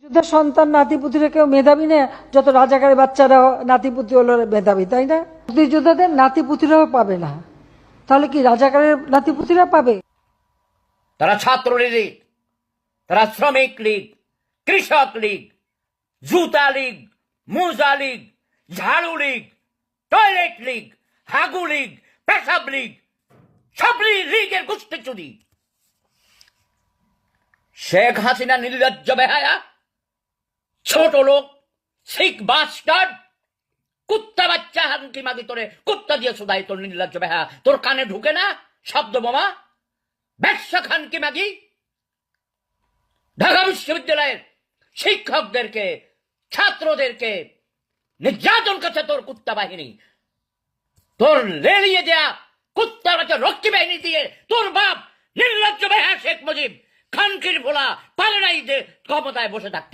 যুদ্ধের সন্তান নাতিপুতিরা কেউ মেধাবী না, যত রাজাকারের বাচ্চারা নাতিপুতি হলো মেধাবী, তাই না? মুক্তিযোদ্ধাদের নাতিপুতিরাও পাবে না, তাহলে কি রাজাকারের নাতিপুতিরা পাবে? তারা ছাত্র লীগ, তারা শ্রমিক লীগ, কৃষক লীগ, জুতা লীগ, মোজা লীগ, ঝাড়ু লীগ, টয়লেট লীগ, হাগু লীগ, পেশাব লীগ, সব লীগের গোষ্ঠী চুরি। শেখ হাসিনা নির্লজ্জ বেহায়া, ছোট লোক, শিখ বাস্টার্ড, কুত্তা বাচ্চা, হানকি মাগি তোরে কুত্তা দিয়ে শুধাই, তোর নির্লজ্জ বেহায়া তোর কানে ঢুকে না শব্দ বোমা? ব্যবসা খানকি মাগি ঢাকা বিশ্ববিদ্যালয়ের শিক্ষকদেরকে, ছাত্রদেরকে নির্যাতন করছে তোর কুত্তা বাহিনী, তোর লেলিয়ে দেয়া কুত্তা বাচ্চা রক্ষী বাহিনী দিয়ে তোর বাপ নির্লজ্জ বেহায়া শেখ মুজিব খানকির ভোলা পারে নাই যে ক্ষমতায় বসে থাকতে।